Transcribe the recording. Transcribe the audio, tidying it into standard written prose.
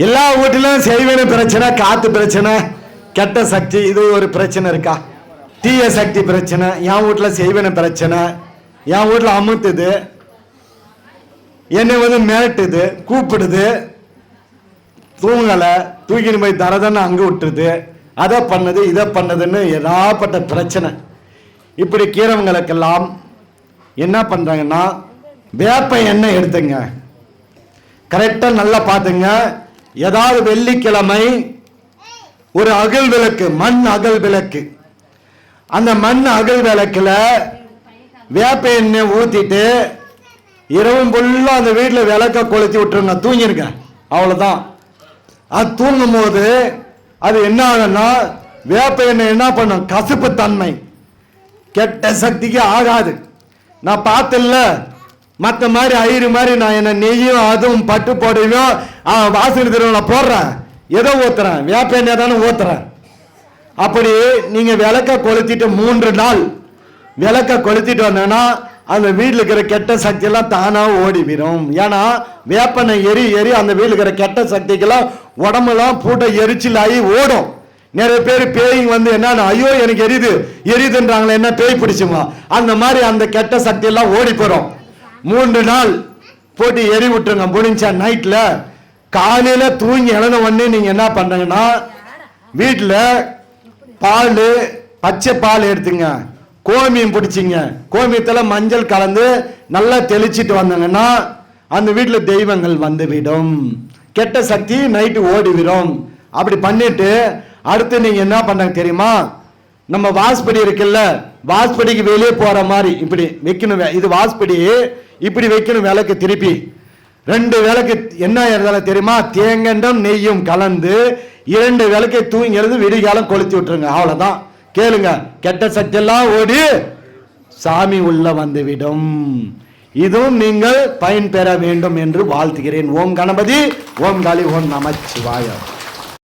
எல்லா வீட்டிலும் செய்வன பிரச்சனை, காத்து பிரச்சனை, கெட்ட சக்தி, இது ஒரு பிரச்சனை இருக்கா? தீய சக்தி பிரச்சனை. என் வீட்டுல செய்வன பிரச்சனை, என் வீட்டுல அமுத்துது, என்னை மிரட்டுது, கூப்பிடுது, தூங்கலை, தூக்கின்னு போய் தரதன்னு அங்க விட்டுருது, அதை பண்ணது இதை பண்ணதுன்னு ஏதாப்பட்ட பிரச்சனை. இப்படி கீரவங்களுக்கெல்லாம் என்ன பண்றாங்கன்னா, வேப்ப எண்ணெய் எடுத்துங்க, கரெக்டா நல்லா பார்த்துங்க. ஏதாவது வெள்ளிக்கிழமை ஒரு அகல் விளக்கு, மண் அகல் விளக்கு, அந்த மண் அகல் விளக்குல வேப்ப எண்ணெய் ஊத்திட்டு இரவும் ஃபுல்லா அந்த வீட்டில் விளக்க கொளுத்தி விட்டுருங்க, தூங்கிருங்க, அவ்வளவுதான். அது தூங்கும் போது அது என்ன ஆகுன்னா, வேப்ப எண்ணெய் என்ன பண்ணும், கசப்பு தன்மை, கெட்ட சக்திக்கு ஆகாது. நான் பார்த்தல மற்ற மாதிரி ஐயரு மாதிரி நான் என்ன நெய்யும் அதுவும் பட்டு போடுவோம், வாசனை திருவிழா போடுறேன், எதோ ஊத்துறேன், வேப்ப எண்ணெய் தானே ஊத்துறேன். அப்படி நீங்க விளக்க கொளுத்திட்டு 3 நாள் விளக்க கொளுத்திட்டு வந்தேன்னா அந்த வீட்டில் இருக்கிற கெட்ட சக்தி எல்லாம் தானா ஓடிவிடும். ஏன்னா வேப்பனை எரி எரி அந்த வீட்டில் இருக்கிற கெட்ட சக்திக்கெல்லாம் உடம்பெல்லாம் பூட்ட எரிச்சல் ஆகி ஓடும். நிறைய பேர் பேய்ங்க என்ன, ஐயோ எனக்கு எரியுது எரியுதுன்றாங்களே, என்ன பேய் பிடிச்சுமா, அந்த மாதிரி அந்த கெட்ட சக்தி எல்லாம் ஓடி போறோம். 3 நாள் போட்டு எரி விட்டுருங்க. முடிஞ்சா நைட்ல காலையில தூங்கி இழந்த உடனே நீங்க என்ன பண்றீங்கன்னா, வீட்டில் பால், பச்சை பால் எடுத்துங்க, கோமியம் பிடிச்சிங்க, கோமியத்துல மஞ்சள் கலந்து நல்லா தெளிச்சிட்டு வந்தாங்கன்னா அந்த வீட்டில் தெய்வங்கள் வந்துவிடும், கெட்ட சக்தி நைட்டு ஓடிவிடும். அப்படி பண்ணிட்டு அடுத்து நீங்க என்ன பண்றாங்க தெரியுமா, நம்ம வாஸ்படி இருக்குல்ல, வாஸ்படிக்கு வெளியே போற மாதிரி இப்படி வைக்கணும். இது வாஸ்படி இப்படி வைக்கணும், விளக்கு திருப்பி 2 விளக்கு என்ன இருந்தாலும் தெரியுமா, தேங்கண்டம் நெய்யும் கலந்து 2 விளக்கை தூங்கிறது விடிகாலம் கொளுத்தி விட்டுருங்க, அவ்வளவுதான். கேளுங்க, கெட்ட சக்தி எல்லாம் ஓடி சாமி உள்ள வந்துவிடும். இதுவும் நீங்கள் பயன்பெற வேண்டும் என்று வாழ்த்துகிறேன். ஓம் கணபதி, ஓம் காளி, ஓம் நமச்சிவாய.